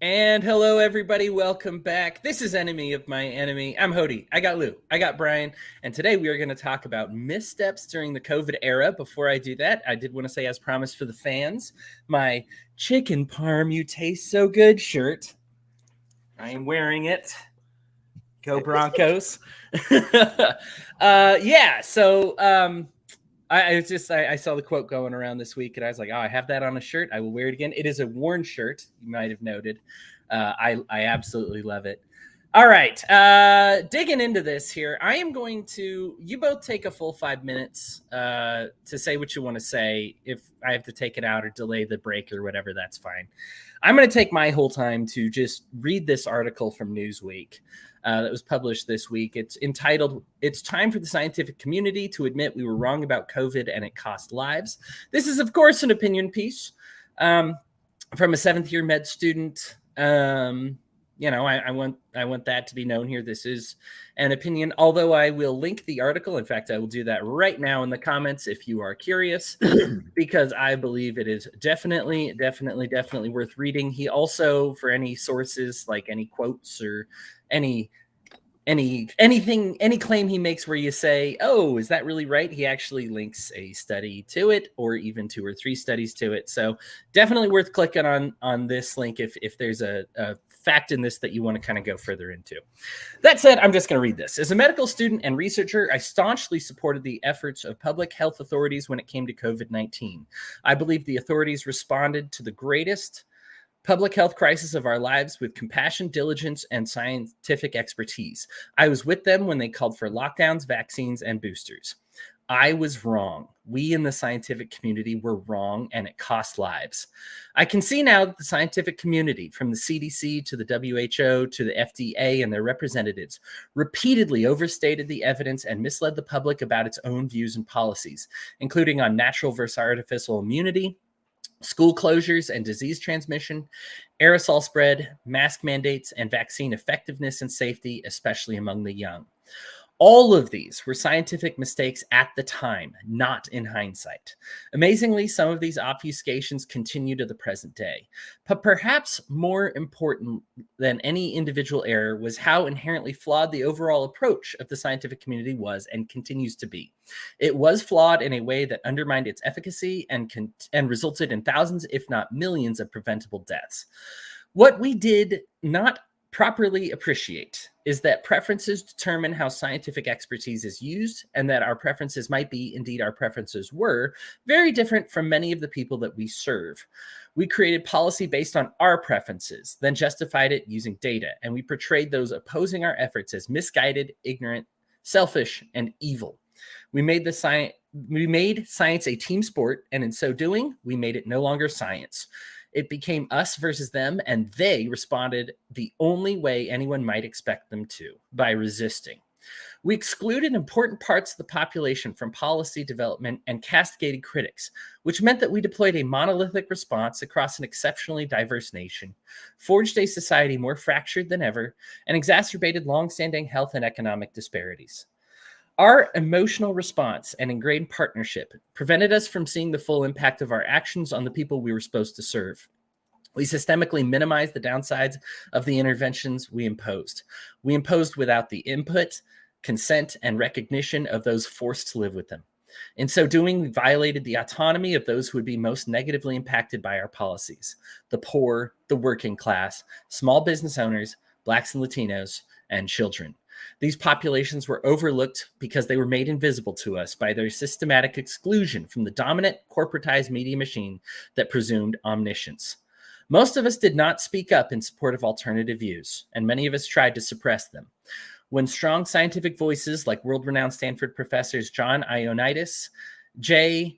And hello, everybody. Welcome back. This is Enemy of My Enemy. I'm Hodey. I got Lou. I got Brian. And today we are going to talk about missteps during the COVID era. Before I do that, I did want to say, as promised for the fans, my chicken parm you taste so good shirt. I am wearing it. Go Broncos. Yeah. I saw the quote going around this week, and I was like, "Oh, I have that on a shirt. I will wear it again." It is a worn shirt. You might have noted. I absolutely love it. All right, digging into this here, I am going to. You both take a full 5 minutes to say what you want to say. If I have to take it out or delay the break or whatever, that's fine. I'm going to take my whole time to just read this article from Newsweek that was published this week. It's entitled, "It's Time for the Scientific Community to Admit We Were Wrong About COVID and It Cost Lives." This is, of course, an opinion piece from a seventh-year med student. I want that to be known here. This is an opinion, although I will link the article. In fact, I will do that right now in the comments if you are curious, because I believe it is definitely worth reading. He also, for any sources, like any quotes or any any claim he makes where you say, "Oh, is that really right?" He actually links a study to it, or even 2 or 3 studies to it. So definitely worth clicking on this link if there's a fact in this that you want to kind of go further into. That said, I'm just going to read this. As a medical student and researcher, I staunchly supported the efforts of public health authorities when it came to COVID-19. I believe the authorities responded to the greatest public health crisis of our lives with compassion, diligence, and scientific expertise. I was with them when they called for lockdowns, vaccines, and boosters. I was wrong. We in the scientific community were wrong, and it cost lives. I can see now that the scientific community, from the CDC to the WHO to the FDA and their representatives, repeatedly overstated the evidence and misled the public about its own views and policies, including on natural versus artificial immunity, school closures and disease transmission, aerosol spread, mask mandates, and vaccine effectiveness and safety, especially among the young. All of these were scientific mistakes at the time, not in hindsight. Amazingly, some of these obfuscations continue to the present day. But perhaps more important than any individual error was how inherently flawed the overall approach of the scientific community was and continues to be. It was flawed in a way that undermined its efficacy and resulted in thousands, if not millions, of preventable deaths. What we did not properly appreciate is that preferences determine how scientific expertise is used, and that our preferences might be, indeed our preferences were, very different from many of the people that we serve. We created policy based on our preferences, then justified it using data, and we portrayed those opposing our efforts as misguided, ignorant, selfish, and evil. We made science a team sport, and in so doing, we made it no longer science. It became us versus them, and they responded the only way anyone might expect them to, by resisting. We excluded important parts of the population from policy development and castigated critics, which meant that we deployed a monolithic response across an exceptionally diverse nation, forged a society more fractured than ever, and exacerbated longstanding health and economic disparities. Our emotional response and ingrained partnership prevented us from seeing the full impact of our actions on the people we were supposed to serve. We systemically minimized the downsides of the interventions we imposed. We imposed without the input, consent, and recognition of those forced to live with them. In so doing, we violated the autonomy of those who would be most negatively impacted by our policies: the poor, the working class, small business owners, Blacks and Latinos, and children. These populations were overlooked because they were made invisible to us by their systematic exclusion from the dominant corporatized media machine that presumed omniscience. Most of us did not speak up in support of alternative views, and many of us tried to suppress them. When strong scientific voices like world-renowned Stanford professors John Ioannidis, Jay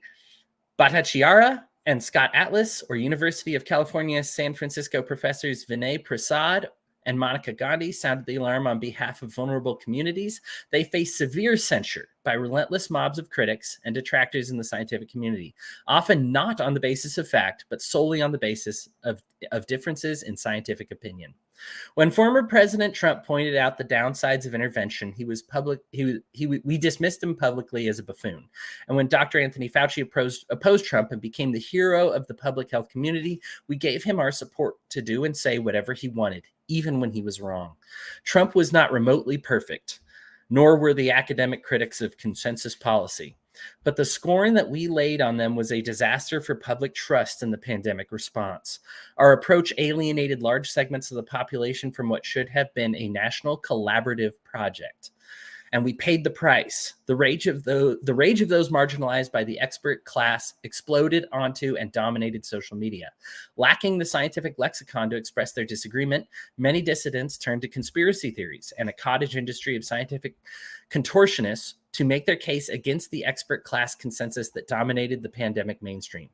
Bhattacharya, and Scott Atlas, or University of California San Francisco professors Vinay Prasad and Monica Gandhi sounded the alarm on behalf of vulnerable communities, they faced severe censure by relentless mobs of critics and detractors in the scientific community, often not on the basis of fact, but solely on the basis of differences in scientific opinion. When former President Trump pointed out the downsides of intervention, we dismissed him publicly as a buffoon. And when Dr. Anthony Fauci opposed Trump and became the hero of the public health community, we gave him our support to do and say whatever he wanted, even when he was wrong. Trump was not remotely perfect, nor were the academic critics of consensus policy. But the scorn that we laid on them was a disaster for public trust in the pandemic response. Our approach alienated large segments of the population from what should have been a national collaborative project. And we paid the price. The rage of those marginalized by the expert class exploded onto and dominated social media. Lacking the scientific lexicon to express their disagreement, many dissidents turned to conspiracy theories and a cottage industry of scientific contortionists to make their case against the expert class consensus that dominated the pandemic mainstream.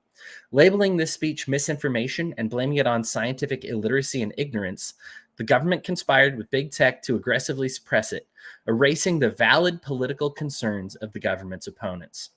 Labeling this speech misinformation and blaming it on scientific illiteracy and ignorance, the government conspired with big tech to aggressively suppress it, erasing the valid political concerns of the government's opponents.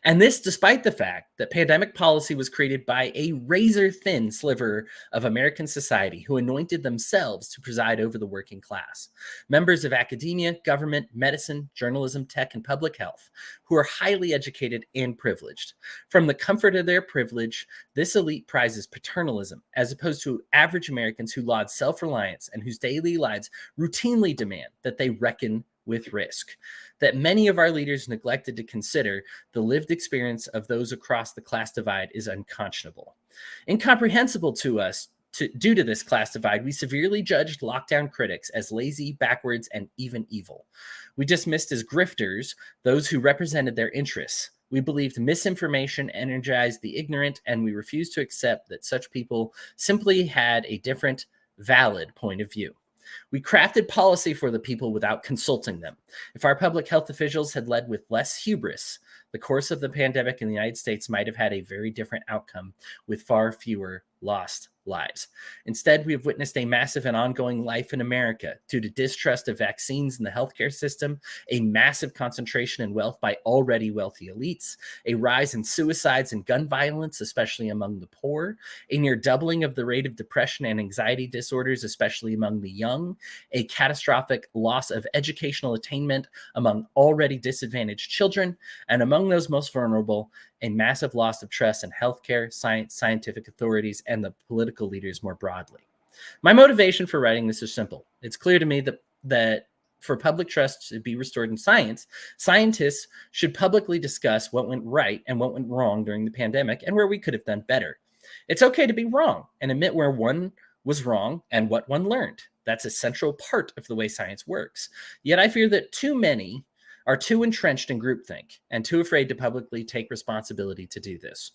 And this despite the fact that pandemic policy was created by a razor-thin sliver of American society who anointed themselves to preside over the working class. Members of academia, government, medicine, journalism, tech, and public health, who are highly educated and privileged. From the comfort of their privilege, this elite prizes paternalism, as opposed to average Americans who laud self-reliance and whose daily lives routinely demand that they reckon with risk. That many of our leaders neglected to consider the lived experience of those across the class divide is unconscionable. Incomprehensible to us, due to this class divide, we severely judged lockdown critics as lazy, backwards, and even evil. We dismissed as grifters those who represented their interests. We believed misinformation energized the ignorant, and we refused to accept that such people simply had a different, valid point of view. We crafted policy for the people without consulting them. If our public health officials had led with less hubris, the course of the pandemic in the United States might have had a very different outcome with far fewer lost lives. Instead, we have witnessed a massive and ongoing life in America due to distrust of vaccines in the healthcare system, a massive concentration in wealth by already wealthy elites, a rise in suicides and gun violence, especially among the poor, a near doubling of the rate of depression and anxiety disorders, especially among the young, a catastrophic loss of educational attainment among already disadvantaged children, and among those most vulnerable, a massive loss of trust in healthcare, science, scientific authorities, and the political leaders more broadly. My motivation for writing this is simple. It's clear to me that for public trust to be restored in science, scientists should publicly discuss what went right and what went wrong during the pandemic and where we could have done better. It's okay to be wrong and admit where one was wrong and what one learned. That's a central part of the way science works. Yet I fear that too many are too entrenched in groupthink and too afraid to publicly take responsibility to do this.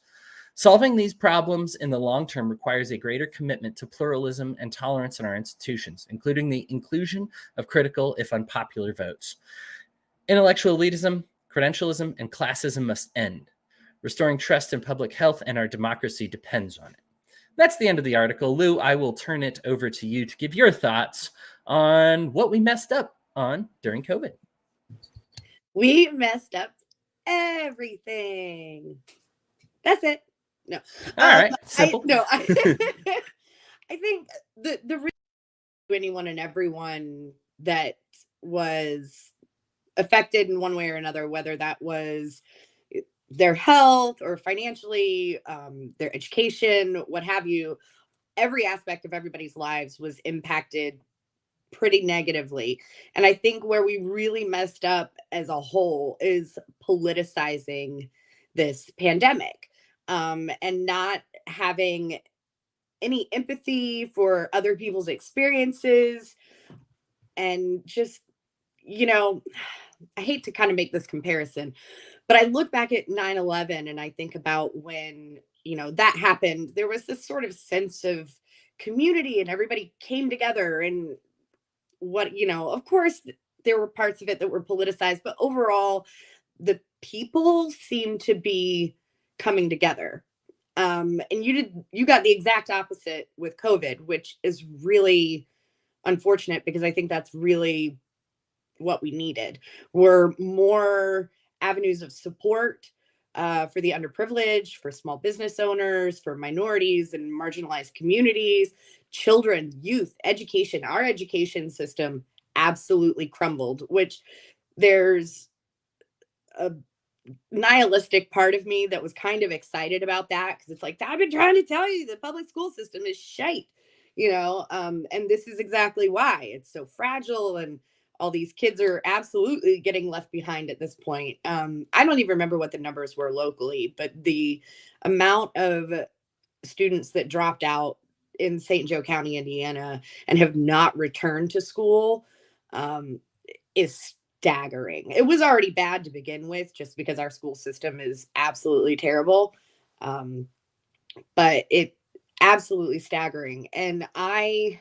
Solving these problems in the long term requires a greater commitment to pluralism and tolerance in our institutions, including the inclusion of critical, if unpopular, votes. Intellectual elitism, credentialism, and classism must end. Restoring trust in public health and our democracy depends on it. That's the end of the article. Lou, I will turn it over to you to give your thoughts on what we messed up on during COVID. We messed up everything. That's it. No. All right. Simple. I think the reason anyone and everyone that was affected in one way or another, whether that was their health or financially, their education, what have you, every aspect of everybody's lives was impacted pretty negatively. And I think where we really messed up as a whole is politicizing this pandemic, and not having any empathy for other people's experiences. And just, I hate to kind of make this comparison, but I look back at 9/11 and I think about when, that happened, there was this sort of sense of community and everybody came together, and of course there were parts of it that were politicized, but overall the people seemed to be coming together. And you got the exact opposite with COVID, which is really unfortunate because I think that's really what we needed were more avenues of support for the underprivileged, for small business owners, for minorities and marginalized communities, children, youth, education. Our education system absolutely crumbled, which there's a nihilistic part of me that was kind of excited about that, because it's like, I've been trying to tell you the public school system is shite, and this is exactly why it's so fragile, and all these kids are absolutely getting left behind at this point. I don't even remember what the numbers were locally, but the amount of students that dropped out in St. Joe County, Indiana, and have not returned to school um, is staggering. It was already bad to begin with, just because our school system is absolutely terrible. Um, but it absolutely staggering. And I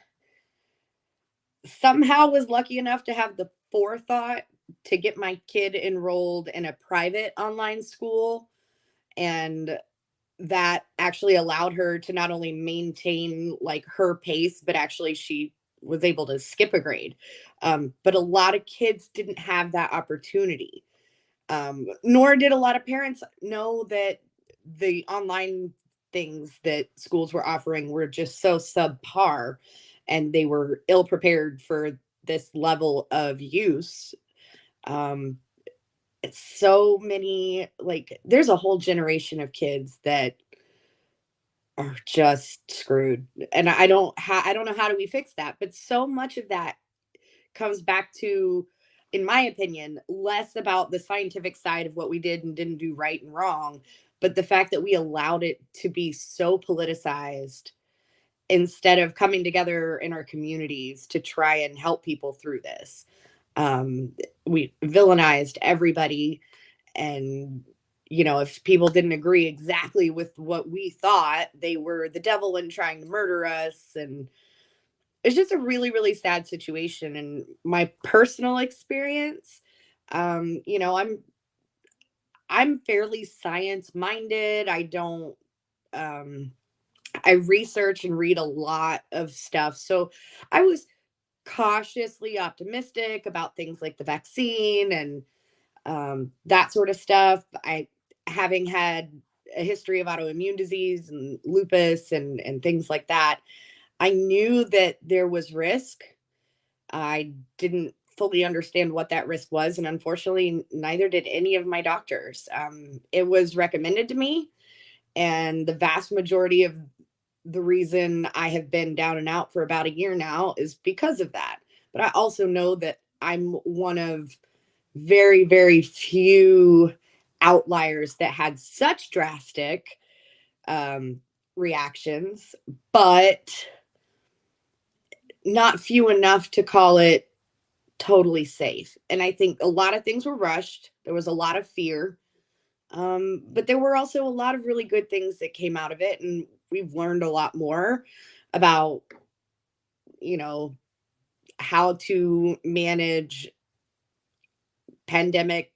somehow was lucky enough to have the forethought to get my kid enrolled in a private online school. And that actually allowed her to not only maintain like her pace, but actually she was able to skip a grade. But a lot of kids didn't have that opportunity. Nor did a lot of parents know that the online things that schools were offering were just so subpar, and they were ill prepared for this level of use. Um, it's so many, like, there's a whole generation of kids that are just screwed. And I don't know how do we fix that, but so much of that comes back to, in my opinion, less about the scientific side of what we did and didn't do right and wrong, but the fact that we allowed it to be so politicized instead of coming together in our communities to try and help people through this. We villainized everybody, and if people didn't agree exactly with what we thought, they were the devil and trying to murder us. And it's just a really, really sad situation. And my personal experience, I'm fairly science minded. I don't I research and read a lot of stuff. So I was cautiously optimistic about things like the vaccine and that sort of stuff. I, having had a history of autoimmune disease and lupus and things like that, I knew that there was risk. I didn't fully understand what that risk was, and unfortunately, neither did any of my doctors. It was recommended to me, and the vast majority of the reason I have been down and out for about a year now is because of that. But I also know that I'm one of very, very few outliers that had such drastic um, reactions, but not few enough to call it totally safe. And I think a lot of things were rushed. There was a lot of fear, but there were also a lot of really good things that came out of it. And we've learned a lot more about, you know, how to manage pandemics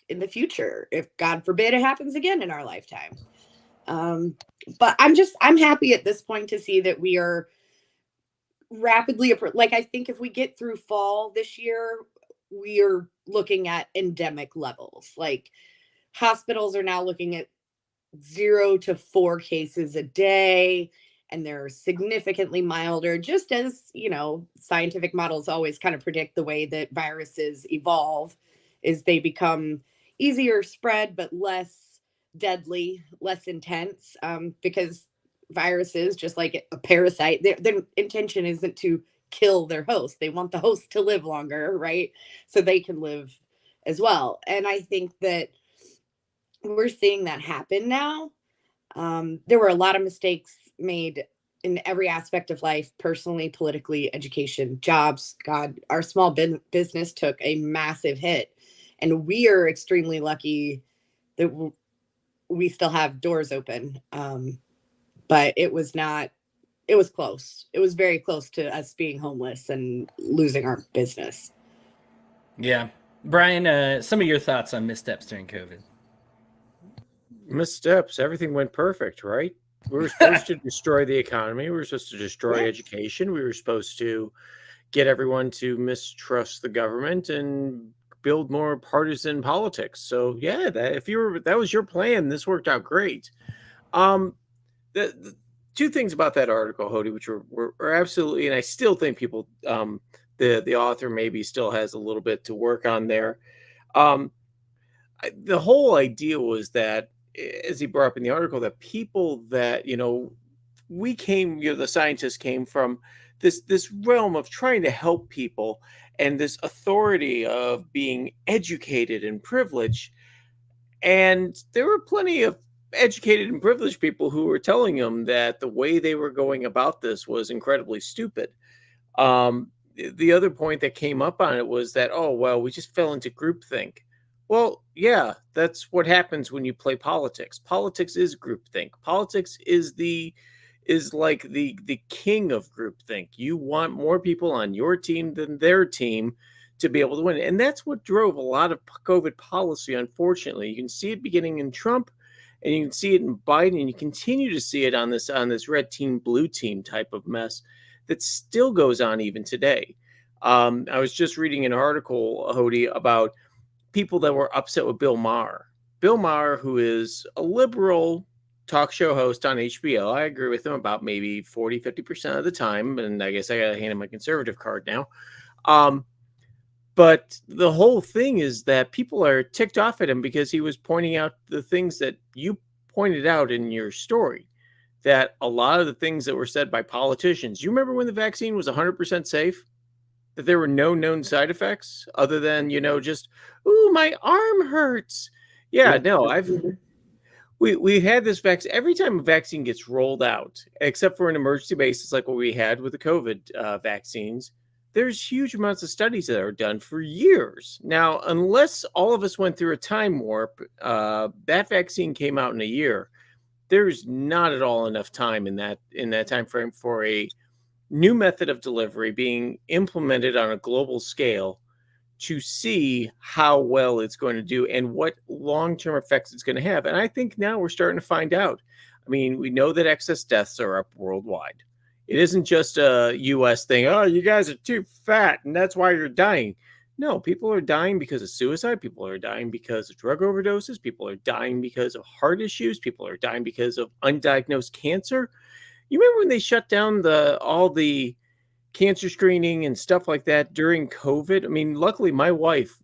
in the future, if God forbid it happens again in our lifetime. Um, but I'm happy at this point to see that we are rapidly, like, I think if we get through fall this year, we are looking at endemic levels. Like, hospitals are now looking at 0 to 4 cases a day, and they're significantly milder, just as, scientific models always kind of predict the way that viruses evolve, is they become easier spread, but less deadly, less intense, because viruses, just like a parasite, their intention isn't to kill their host. They want the host to live longer, right? So they can live as well. And I think that we're seeing that happen now. There were a lot of mistakes made in every aspect of life, personally, politically, education, jobs. God, our small business took a massive hit. And we are extremely lucky that we still have doors open. But it was not, it was close. It was very close to us being homeless and losing our business. Yeah. Brian, some of your thoughts on missteps during COVID. Missteps. Everything went perfect, right? We were supposed to destroy the economy. We were supposed to destroy education. We were supposed to get everyone to mistrust the government and build more partisan politics. So yeah, that was your plan, this worked out great. The two things about that article, Hodey, which were absolutely, and I still think people, the author maybe still has a little bit to work on there. Um, the whole idea was that, as he brought up in the article, that people that, we came, the scientists came from this realm of trying to help people, and this authority of being educated and privileged. And there were plenty of educated and privileged people who were telling him that the way they were going about this was incredibly stupid. The other point that came up on it was that, oh, well, we just fell into groupthink. Well, yeah, that's what happens when you play politics. Politics is groupthink. Politics is like the king of groupthink. You want more people on your team than their team to be able to win. And that's what drove a lot of COVID policy, unfortunately. You can see it beginning in Trump, and you can see it in Biden, and you continue to see it on this red team, blue team type of mess that still goes on even today. I was just reading an article, Hodey, about people that were upset with Bill Maher. Bill Maher, who is a liberal talk show host on HBO. I agree with him about maybe 40, 50% of the time. And I guess I got to hand him my conservative card now. But the whole thing is that people are ticked off at him because he was pointing out the things that you pointed out in your story, that a lot of the things that were said by politicians, you remember when the vaccine was 100% safe? That there were no known side effects other than, just, ooh, my arm hurts. Yeah, no, we had this vaccine. Every time a vaccine gets rolled out, except for an emergency basis like what we had with the COVID vaccines, there's huge amounts of studies that are done for years. Now, unless all of us went through a time warp, that vaccine came out in a year. There's not at all enough time in that time frame for a new method of delivery being implemented on a global scale to see how well it's going to do and what long-term effects it's going to have. And I think now we're starting to find out. I mean, we know that excess deaths are up worldwide. It isn't just a US thing. Oh, you guys are too fat and that's why you're dying. No, people are dying because of suicide. People are dying because of drug overdoses. People are dying because of heart issues. People are dying because of undiagnosed cancer. You remember when they shut down all the cancer screening and stuff like that during COVID? I mean, luckily my wife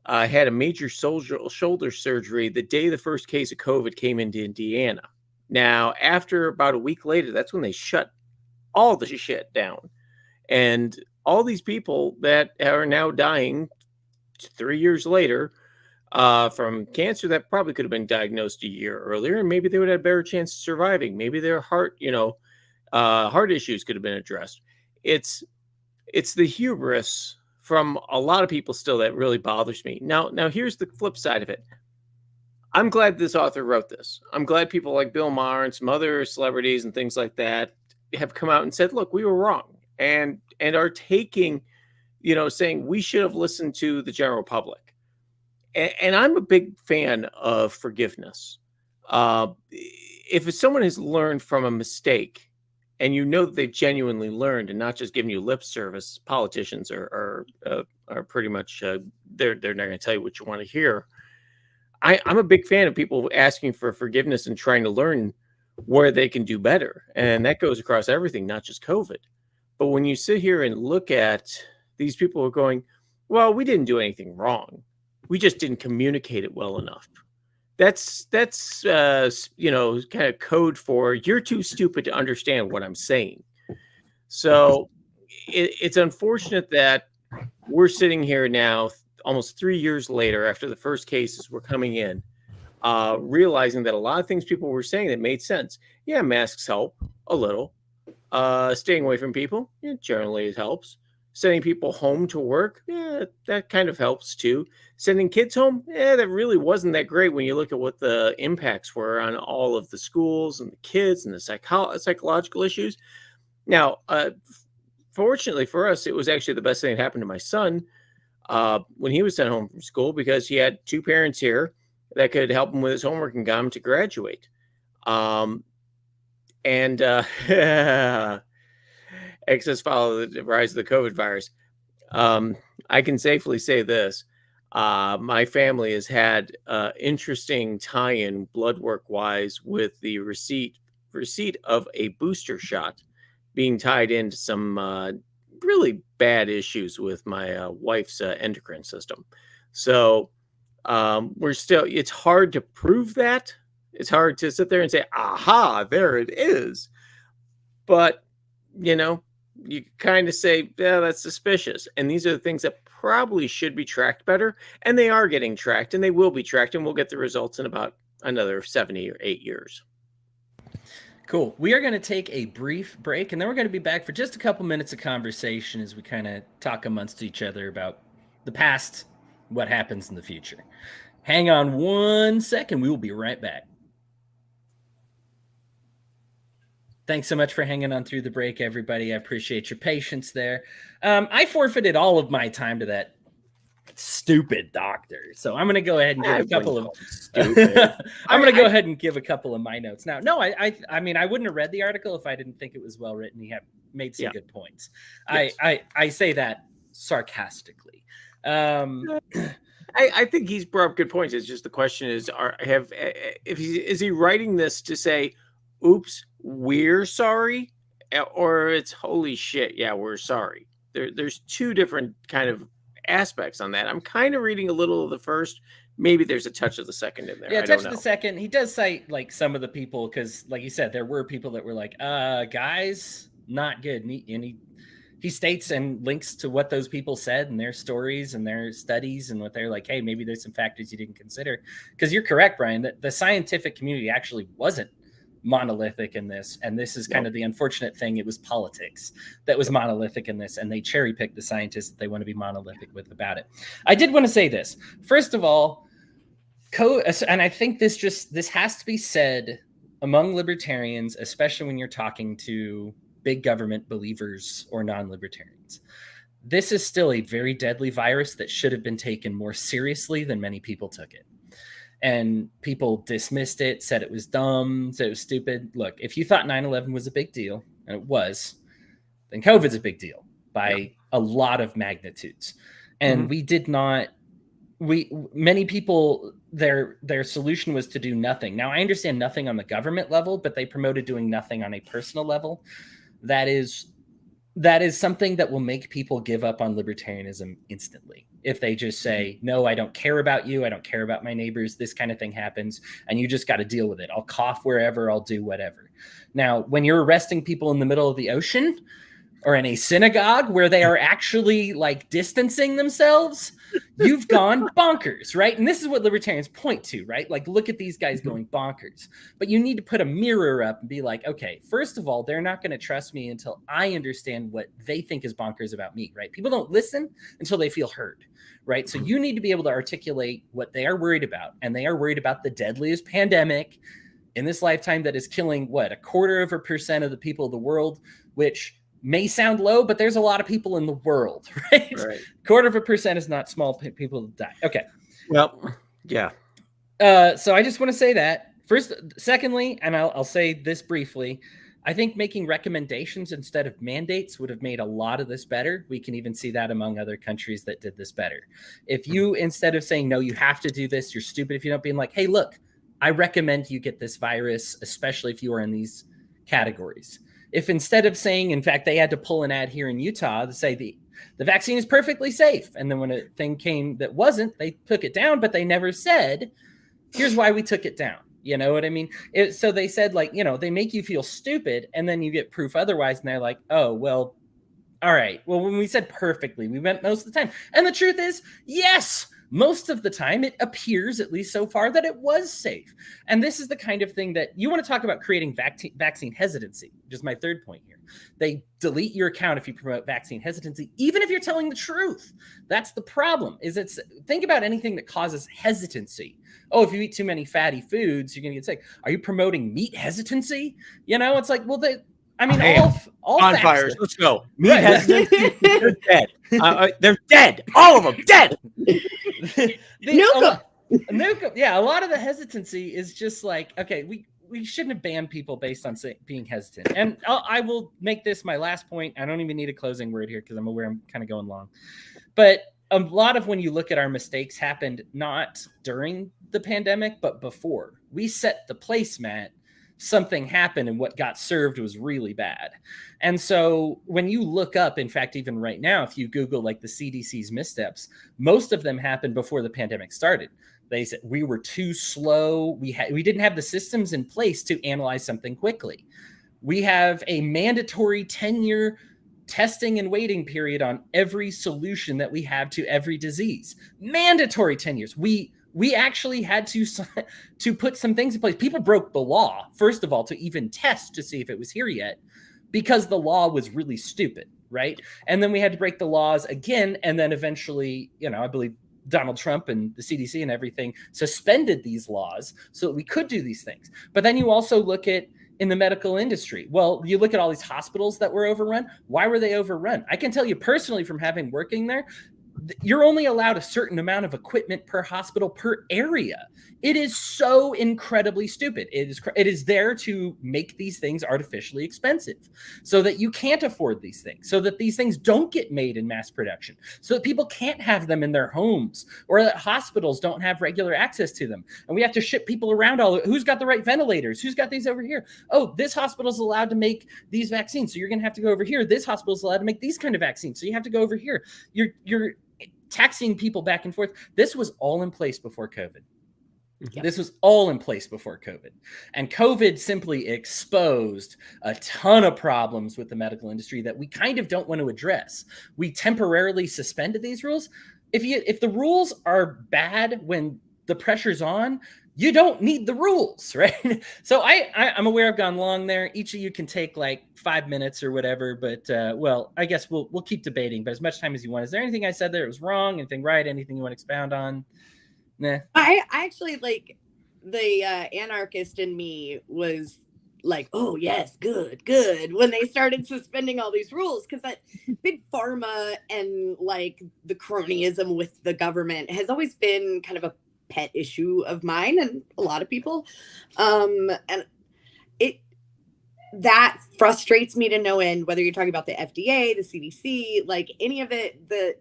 had a major shoulder surgery the day the first case of COVID came into Indiana. Now, after about a week later, that's when they shut all the shit down. And all these people that are now dying 3 years later from cancer that probably could have been diagnosed a year earlier, and maybe they would have a better chance of surviving. Maybe their heart issues could have been addressed. It's the hubris from a lot of people still that really bothers me. Now here's the flip side of it. I'm glad this author wrote this. I'm glad people like Bill Maher and some other celebrities and things like that have come out and said, look, we were wrong, and are taking, saying we should have listened to the general public. And I'm a big fan of forgiveness. If someone has learned from a mistake and that they've genuinely learned and not just giving you lip service, politicians are pretty much, they're not going to tell you what you want to hear. I'm a big fan of people asking for forgiveness and trying to learn where they can do better. And that goes across everything, not just COVID. But when you sit here and look at these people who are going, well, we didn't do anything wrong. We just didn't communicate it well enough. That's kind of code for you're too stupid to understand what I'm saying. So it's unfortunate that we're sitting here now almost 3 years later after the first cases were coming in, realizing that a lot of things people were saying that made sense. Yeah, masks help a little. Staying away from people, generally it helps. Sending people home to work, that kind of helps too. Sending kids home, that really wasn't that great when you look at what the impacts were on all of the schools and the kids and the psychological issues. Now, fortunately for us, it was actually the best thing that happened to my son when he was sent home from school, because he had two parents here that could help him with his homework and got him to graduate. Excess follow the rise of the COVID virus. I can safely say this. My family has had interesting tie-in blood work wise with the receipt of a booster shot being tied into some really bad issues with my wife's endocrine system. So It's hard to prove that. It's hard to sit there and say, aha, there it is. But, you kind of say, yeah, that's suspicious. And these are the things that probably should be tracked better. And they are getting tracked, and they will be tracked, and we'll get the results in about another 70 or 8 years. Cool. We are going to take a brief break, and then we're going to be back for just a couple minutes of conversation as we kind of talk amongst each other about the past, what happens in the future. Hang on 1 second. We will be right back. Thanks so much for hanging on through the break, everybody. I appreciate your patience there. I forfeited all of my time to that stupid doctor, so I'm going to go ahead and give a couple of I'm going to go ahead and give a couple of my notes now. No, I mean, I wouldn't have read the article if I didn't think it was well written. He made some good points. Yes. I say that sarcastically. I think he's brought up good points. It's just the question is, is he writing this to say, oops, we're sorry, or it's holy shit, yeah, we're sorry? There's two different kind of aspects on that. I'm kind of reading a little of the first. Maybe there's a touch of the second in there. Yeah, touch of the second. He does cite like some of the people, because like you said, there were people that were like, guys, not good. And he states and links to what those people said and their stories and their studies, and what they're like, hey, maybe there's some factors you didn't consider. Because you're correct, Brian, that the scientific community actually wasn't monolithic in this, and this is kind of the unfortunate thing. It was politics that was monolithic in this, and they cherry picked the scientists that they want to be monolithic with about it. I did want to say this first of all, and I think this has to be said among libertarians, especially when you're talking to big government believers or non-libertarians. This is still a very deadly virus that should have been taken more seriously than many people took it. And people dismissed it, said it was dumb, said it was stupid. Look, if you thought 9/11 was a big deal, and it was, then COVID's a big deal by a lot of magnitudes. And many people, their solution was to do nothing. Now, I understand nothing on the government level, but they promoted doing nothing on a personal level. That is something that will make people give up on libertarianism instantly. If they just say, no, I don't care about you, I don't care about my neighbors, this kind of thing happens, and you just got to deal with it. I'll cough wherever, I'll do whatever. Now, when you're arresting people in the middle of the ocean or in a synagogue where they are actually like distancing themselves, you've gone bonkers, right? And this is what libertarians point to, right? Like, look at these guys going bonkers. But you need to put a mirror up and be like, okay, first of all, they're not going to trust me until I understand what they think is bonkers about me, right? People don't listen until they feel heard, right? So you need to be able to articulate what they are worried about. And they are worried about the deadliest pandemic in this lifetime that is killing, 0.25% of the people of the world, which may sound low, but there's a lot of people in the world, right? 0.25% is not small people that die. Okay. Well, yeah. So I just want to say that first. Secondly, and I'll say this briefly, I think making recommendations instead of mandates would have made a lot of this better. We can even see that among other countries that did this better. If you, instead of saying, no, you have to do this, you're stupid if you don't, being like, hey, look, I recommend you get this virus, especially if you are in these categories. If instead of saying, in fact, they had to pull an ad here in Utah to say the vaccine is perfectly safe. And then when a thing came that wasn't, they took it down, but they never said, here's why we took it down. You know what I mean? So they said, like, they make you feel stupid, and then you get proof otherwise. And they're like, oh, well, all right. Well, when we said perfectly, we meant most of the time. And the truth is, yes, most of the time it appears, at least so far, that it was safe. And this is the kind of thing that you want to talk about, creating vaccine hesitancy, which is my third point here. They delete your account if you promote vaccine hesitancy, even if you're telling the truth. That's the problem. Think about anything that causes hesitancy. Oh, if you eat too many fatty foods, you're going to get sick. Are you promoting meat hesitancy? It's like, well, all bonfires. Let's go. Meat hesitancy. They're dead. They're dead. All of them dead. Nuke them. Yeah, a lot of the hesitancy is just like, okay, we shouldn't have banned people based on being hesitant. And I will make this my last point. I don't even need a closing word here because I'm aware I'm kind of going long. But a lot of when you look at our mistakes happened not during the pandemic, but before. We set the placemat. Something happened, and what got served was really bad. And so when you look up, in fact, even right now, if you Google like the CDC's missteps, most of them happened before the pandemic started. They said we were too slow. We didn't have the systems in place to analyze something quickly. We have a mandatory 10-year testing and waiting period on every solution that we have to every disease. Mandatory 10 years. We actually had to put some things in place. People broke the law, first of all, to even test to see if it was here yet, because the law was really stupid, right? And then we had to break the laws again. And then eventually, I believe Donald Trump and the CDC and everything suspended these laws so that we could do these things. But then you also look at in the medical industry. Well, you look at all these hospitals that were overrun. Why were they overrun? I can tell you personally from having working there, you're only allowed a certain amount of equipment per hospital per area. It is so incredibly stupid. It is there to make these things artificially expensive so that you can't afford these things, so that these things don't get made in mass production, so that people can't have them in their homes, or that hospitals don't have regular access to them. And we have to ship people around who's got the right ventilators, who's got these over here. Oh, this hospital's allowed to make these vaccines, so you're going to have to go over here. This hospital's allowed to make these kind of vaccines, so you have to go over here. You're taxing people back and forth. This was all in place before COVID. Yep. This was all in place before COVID. And COVID simply exposed a ton of problems with the medical industry that we kind of don't want to address. We temporarily suspended these rules. If the rules are bad when the pressure's on, you don't need the rules, right? So I'm aware I've gone long there. Each of you can take like 5 minutes or whatever, but well, I guess we'll keep debating, but as much time as you want. Is there anything I said there that was wrong? Anything right? Anything you want to expound on? Nah. I actually, like, the anarchist in me was like, oh yes, good, when they started suspending all these rules, because that big pharma and like the cronyism with the government has always been kind of a pet issue of mine and a lot of people, and that frustrates me to no end, whether you're talking about the FDA, the CDC, like any of it, the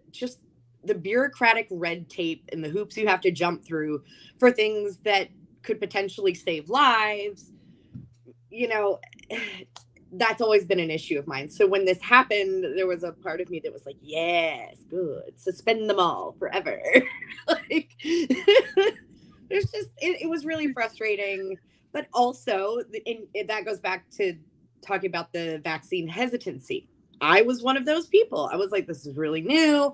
bureaucratic red tape and the hoops you have to jump through for things that could potentially save lives, that's always been an issue of mine. So when this happened, there was a part of me that was like, yes, good, suspend them all forever. Like, there's just, it was really frustrating. But also, that goes back to talking about the vaccine hesitancy. I was one of those people. I was like, this is really new.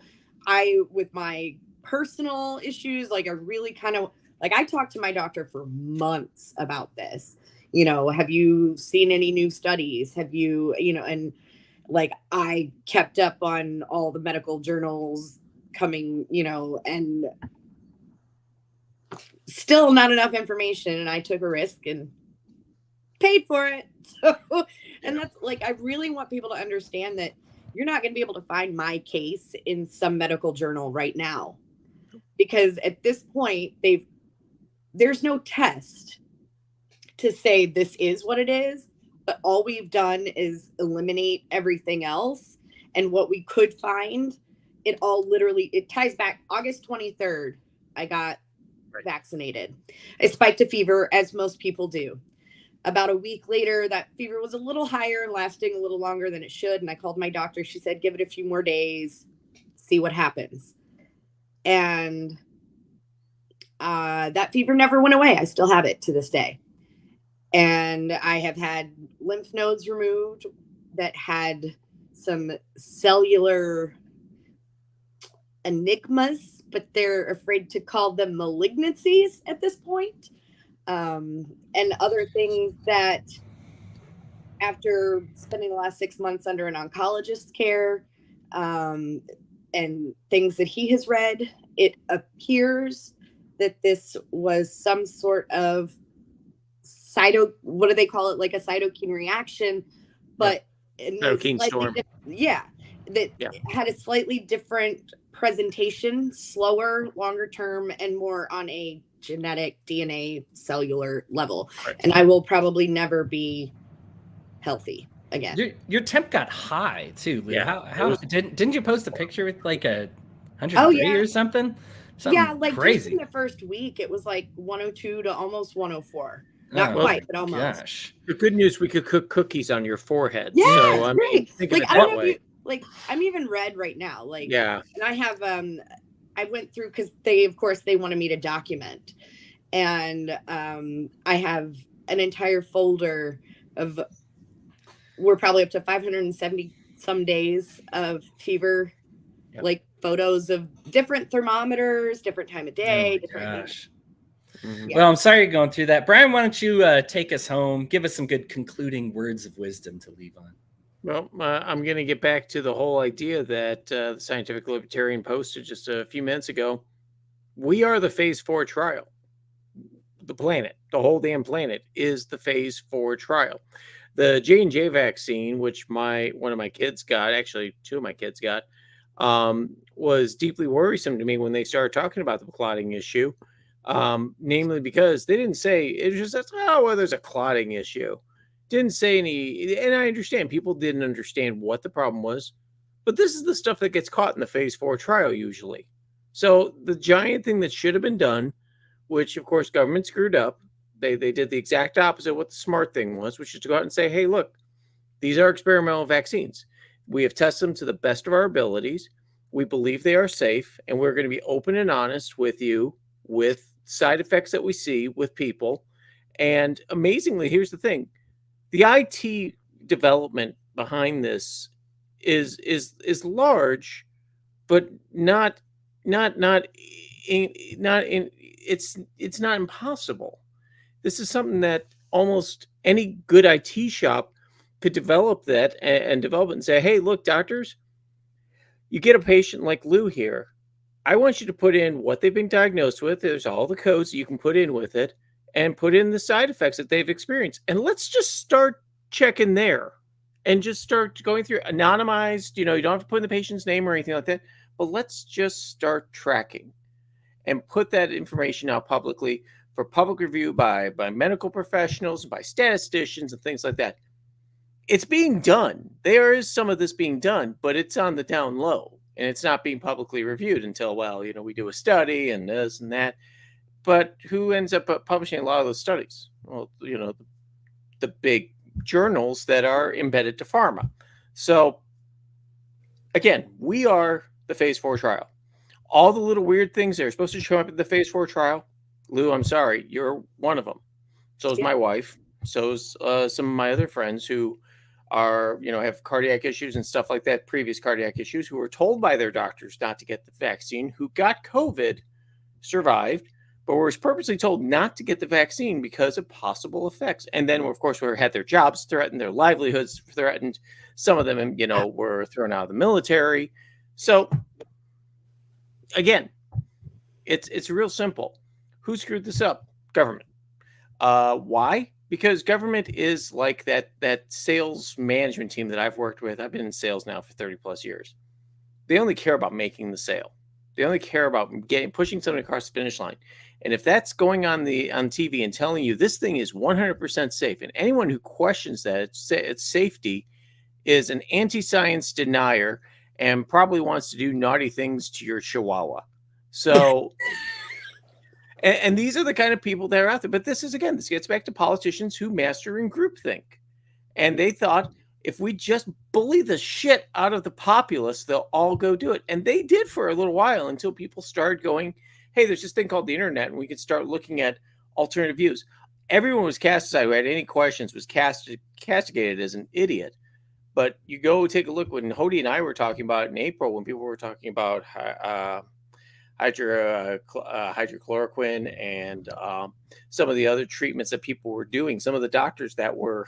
With my personal issues, like I really kind of, like, I talked to my doctor for months about this. Have you seen any new studies? Have you, and like, I kept up on all the medical journals coming, and still not enough information. And I took a risk and paid for it. So, and that's like, I really want people to understand that you're not going to be able to find my case in some medical journal right now, because at this point, there's no test to say this is what it is, but all we've done is eliminate everything else. And what we could find, it ties back August 23rd. I got vaccinated. I spiked a fever, as most people do. About a week later, that fever was a little higher and lasting a little longer than it should. And I called my doctor. She said, give it a few more days, see what happens. And that fever never went away. I still have it to this day. And I have had lymph nodes removed that had some cellular enigmas, but they're afraid to call them malignancies at this point. And other things that, after spending the last 6 months under an oncologist's care, and things that he has read, it appears that this was some sort of what do they call it? Like a cytokine reaction, but cytokine storm. Had a slightly different presentation, slower, longer term, and more on a genetic DNA cellular level. Right. And I will probably never be healthy again. Your temp got high too, Leah. Yeah. How didn't you post a picture with like a 103 or something? Yeah, like crazy. Just in the first week, it was like 102 to almost 104. Not quite, but almost. Gosh. The good news, we could cook cookies on your forehead. Yeah, so, great. Like, I don't know if you, like, I'm even red right now. Like, yeah. And I have I went through, because they wanted me to document, and I have an entire folder of, we're probably up to 570 some days of fever, Yep. like photos of different thermometers, different time of day, different. Gosh. Mhm. Well, I'm sorry you're going through that. Brian, why don't you take us home? Give us some good concluding words of wisdom to leave on. Well, I'm going to get back to the whole idea that the Scientific Libertarian posted just a few minutes ago. We are the phase 4 trial. The planet, the whole damn planet, is the phase 4 trial. The J&J vaccine, which one of my kids got, actually 2 of my kids got, was deeply worrisome to me when they started talking about the clotting issue. Namely because they didn't say, it was just, oh, well, there's a clotting issue. Didn't say any, and I understand people didn't understand what the problem was, but this is the stuff that gets caught in the phase 4 trial usually. So the giant thing that should have been done, which of course government screwed up, they did the exact opposite of what the smart thing was, which is to go out and say, hey, look, these are experimental vaccines. We have tested them to the best of our abilities. We believe they are safe, and we're going to be open and honest with you with side effects that we see with people. And amazingly, here's the thing. The IT development behind this is large, but not it's not impossible. This is something that almost any good IT shop could develop that and develop it and say, hey, look, doctors, you get a patient like Lou here. I want you to put in what they've been diagnosed with. There's all the codes that you can put in with it, and put in the side effects that they've experienced. And let's just start checking there and just start going through anonymized, you don't have to put in the patient's name or anything like that, but let's just start tracking and put that information out publicly for public review by medical professionals, by statisticians and things like that. It's being done. There is some of this being done, but it's on the down low, and it's not being publicly reviewed until, we do a study and this and that. But who ends up publishing a lot of those studies? Well, the big journals that are embedded to pharma. So again, we are the phase 4 trial. All the little weird things that are supposed to show up at the phase 4 trial, Lou, I'm sorry, you're one of them. So is my wife. So is some of my other friends who are, have cardiac issues and stuff like that, previous cardiac issues, who were told by their doctors not to get the vaccine, who got COVID, survived, but were purposely told not to get the vaccine because of possible effects. And then, of course, we had their jobs threatened, their livelihoods threatened. Some of them, were thrown out of the military. So, again, it's real simple. Who screwed this up? Government. Why? Because government is like that sales management team that I've worked with. I've been in sales now for 30 plus years. They only care about making the sale. They only care about pushing something across the finish line. And if that's going on TV and telling you this thing is 100% safe, and anyone who questions that its safety is an anti-science denier and probably wants to do naughty things to your chihuahua. So, and these are the kind of people that are out there. But this gets back to politicians who master in groupthink. And they thought, if we just bully the shit out of the populace, they'll all go do it. And they did for a little while until people started going, hey, there's this thing called the internet, and we could start looking at alternative views. Everyone was cast aside who had any questions, was castigated as an idiot. But you go take a look when Hodey and I were talking about it in April, when people were talking about hydrochloroquine and some of the other treatments that people were doing, some of the doctors that were...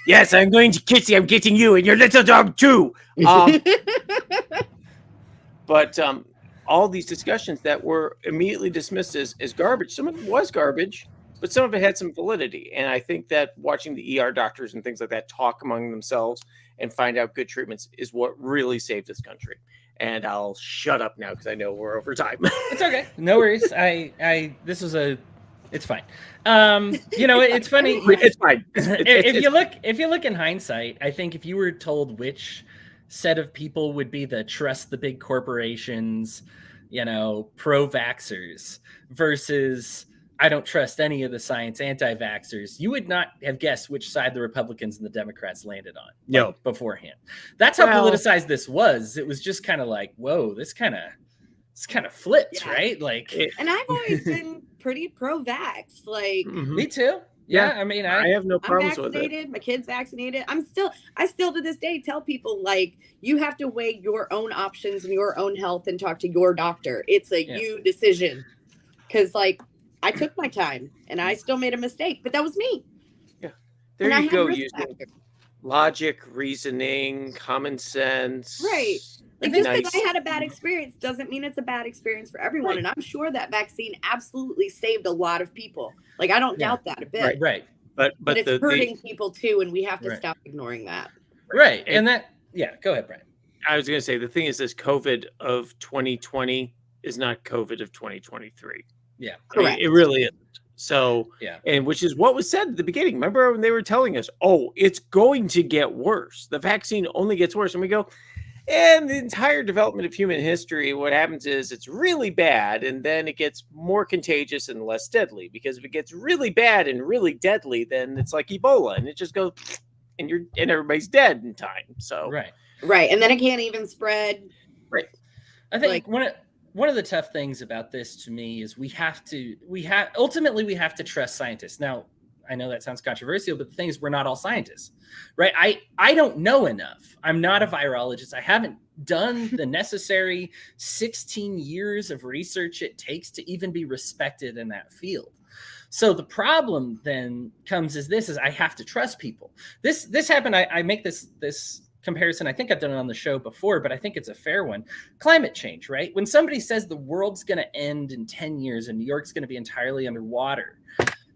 Yes, I'm going to kiss you. I'm getting you and your little dog too. But all these discussions that were immediately dismissed as garbage. Some of it was garbage, but some of it had some validity. And I think that watching the ER doctors and things like that talk among themselves and find out good treatments is what really saved this country. And I'll shut up now because I know we're over time. It's okay. No worries. It's fine. It's funny. It's fine. If you look in hindsight, I think if you were told which set of people would be the trust the big corporations, pro-vaxxers versus I don't trust any of the science anti-vaxxers, you would not have guessed which side the Republicans and the Democrats landed on beforehand. That's how politicized this was. It was just kind of like, whoa, this kind of it's kind of flipped, Yeah. right? Like, And I've always been pretty pro-vax. Like, me too. Yeah, I mean, I have no I'm problems with it. vaccinated. My kid's vaccinated. I still to this day tell people, like, you have to weigh your own options and your own health and talk to your doctor. It's a you decision. Because, like, I took my time and I still made a mistake, but that was me. Yeah, there And I you had go, risk using factors. logic, reasoning, common sense. Right. Like, think- just because I had a bad experience doesn't mean it's a bad experience for everyone. Right. And I'm sure that vaccine absolutely saved a lot of people. Like, I don't doubt that a bit. Right. But But it's hurting people too, and we have to Right. stop ignoring that. Right. And that, go ahead, Brian. I was going to say, the thing is, this COVID of 2020 is not COVID of 2023. Yeah. I mean, Correct. it really isn't. So, Yeah. and which is what was said at the beginning. Remember when they were telling us, oh, it's going to get worse. The vaccine only gets worse. And we go, and the entire development of human history, what happens is it's really bad, and then it gets more contagious and less deadly. Because if it gets really bad and really deadly, then it's like Ebola, and it just goes, and everybody's dead in time. So Right. And then it can't even spread. Right. I think one of the tough things about this to me is ultimately we have to trust scientists. Now, I know that sounds controversial, but the thing is, we're not all scientists, right? I don't know enough. I'm not a virologist. I haven't done the necessary 16 years of research it takes to even be respected in that field. So the problem then comes is I have to trust people. This happened. I make this comparison. I think I've done it on the show before, but I think it's a fair one. Climate change, right? When somebody says the world's going to end in 10 years and New York's going to be entirely underwater,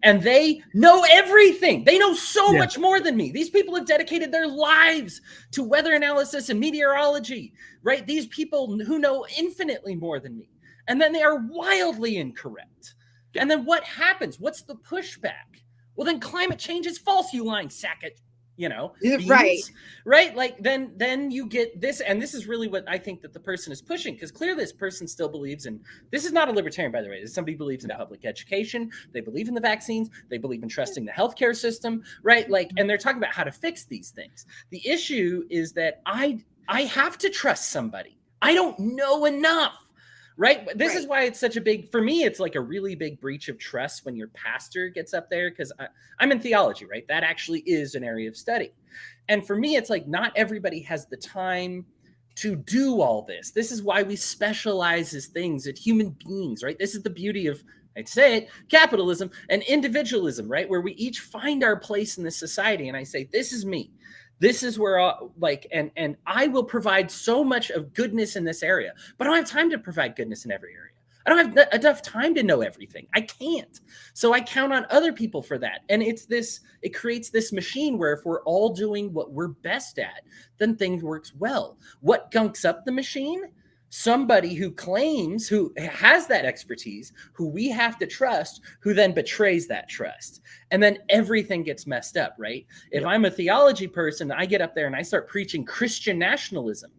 and they know everything. They know so much more than me. These people have dedicated their lives to weather analysis and meteorology, right? These people who know infinitely more than me. And then they are wildly incorrect. And then what happens? What's the pushback? Well, then climate change is false, you lying sack of, beans, right? Like then you get this, and this is really what I think that the person is pushing, because clearly this person still believes in, this is not a libertarian, by the way. Somebody believes in public education. They believe in the vaccines. They believe in trusting the healthcare system, right? Like, and they're talking about how to fix these things. The issue is that I have to trust somebody. I don't know enough. Right. This is why it's such a big, for me, it's like a really big breach of trust when your pastor gets up there, because I'm in theology, right? That actually is an area of study. And for me, it's like not everybody has the time to do all this. This is why we specialize as things, as human beings, right? This is the beauty of, I'd say it, capitalism and individualism, right? Where we each find our place in this society. And I say, this is me. This is where and I will provide so much of goodness in this area, but I don't have time to provide goodness in every area. I don't have enough time to know everything. I can't. So I count on other people for that. And it creates this machine where if we're all doing what we're best at, then things works well. What gunks up the machine? Somebody who claims, who has that expertise, who we have to trust, who then betrays that trust. And then everything gets messed up, right? If I'm a theology person, I get up there and I start preaching Christian nationalism.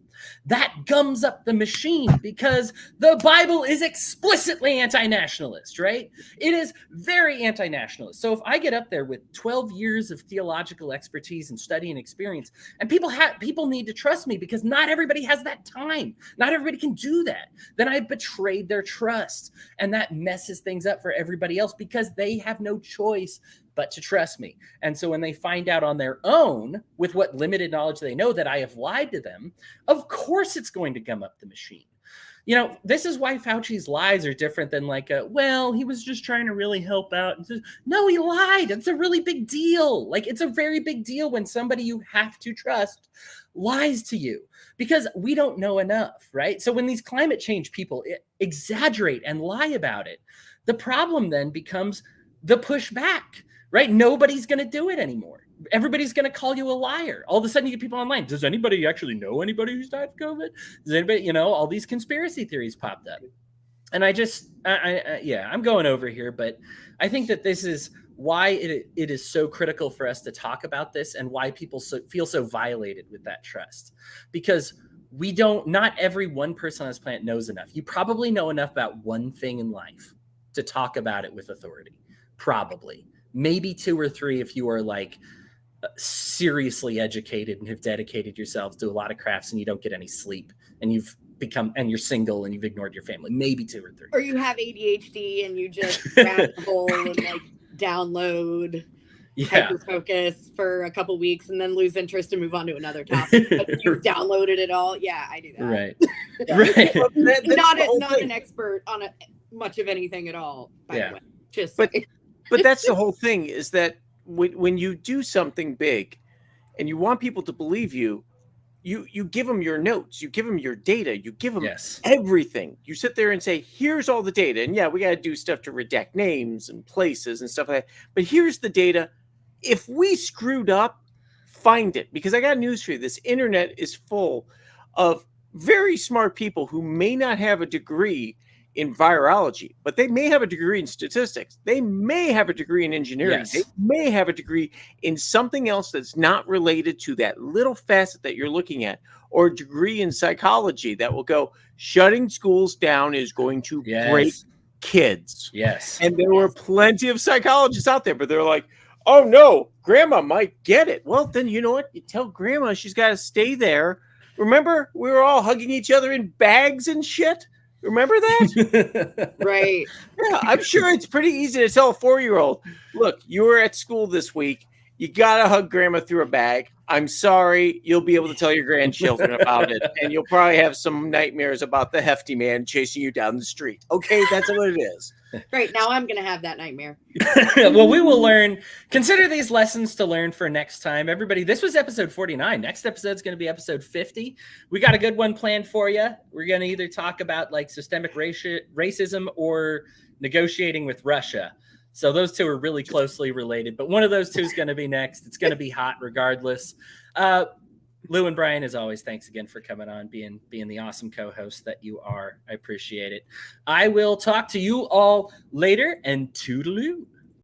That gums up the machine because the Bible is explicitly anti-nationalist, right? It is very anti-nationalist. So if I get up there with 12 years of theological expertise and study and experience, and people need to trust me because not everybody has that time. Not everybody can do that. Then I betrayed their trust, and that messes things up for everybody else because they have no choice but to trust me. And so when they find out on their own, with what limited knowledge they know, that I have lied to them, of course it's going to gum up the machine. This is why Fauci's lies are different than he was just trying to really help out. No, he lied. It's a really big deal. Like, it's a very big deal when somebody you have to trust lies to you because we don't know enough, right? So when these climate change people exaggerate and lie about it, the problem then becomes the pushback. Right? Nobody's going to do it anymore. Everybody's going to call you a liar. All of a sudden you get people online. Does anybody actually know anybody who's died of COVID? Does anybody, all these conspiracy theories popped up. And I'm going over here, but I think that this is why it is so critical for us to talk about this and why people feel so violated with that trust. Because not every one person on this planet knows enough. You probably know enough about one thing in life to talk about it with authority. Probably. Maybe 2 or 3 if you are seriously educated and have dedicated yourselves to a lot of crafts and you don't get any sleep and you've and you're single and you've ignored your family, maybe 2 or 3. Or you have ADHD and you just rabbit hole and like download hyper focus for a couple weeks and then lose interest and move on to another topic. But you've downloaded it all. Yeah, I do that. Right. Right. Not an expert on much of anything at all, by the way. But that's the whole thing, is that when you do something big and you want people to believe you, you give them your notes, you give them your data, you give them everything. You sit there and say, here's all the data. And yeah, we got to do stuff to redact names and places and stuff like that. But here's the data. If we screwed up, find it. Because I got news for you. This internet is full of very smart people who may not have a degree in virology, but they may have a degree in statistics. They may have a degree in engineering. They may have a degree in something else that's not related to that little facet that you're looking at, or a degree in psychology that will go, shutting schools down is going to break kids. Yes. And there were plenty of psychologists out there, but they're like, oh no, grandma might get it. Well, then you know what? You tell grandma she's got to stay there. Remember, we were all hugging each other in bags and shit. Remember that? Right. Yeah, I'm sure it's pretty easy to tell a 4-year-old, look, you were at school this week. You got to hug grandma through a bag. I'm sorry. You'll be able to tell your grandchildren about it. And you'll probably have some nightmares about the hefty man chasing you down the street. Okay, that's what it is. Right. Now I'm going to have that nightmare. Well, we will learn. Consider these lessons to learn for next time. Everybody, this was episode 49. Next episode is going to be episode 50. We got a good one planned for you. We're going to either talk about like systemic racism or negotiating with Russia. So those two are really closely related, but one of those two is going to be next. It's going to be hot regardless. Lou and Brian, as always, thanks again for coming on, being the awesome co-host that you are. I appreciate it. I will talk to you all later, and toodaloo.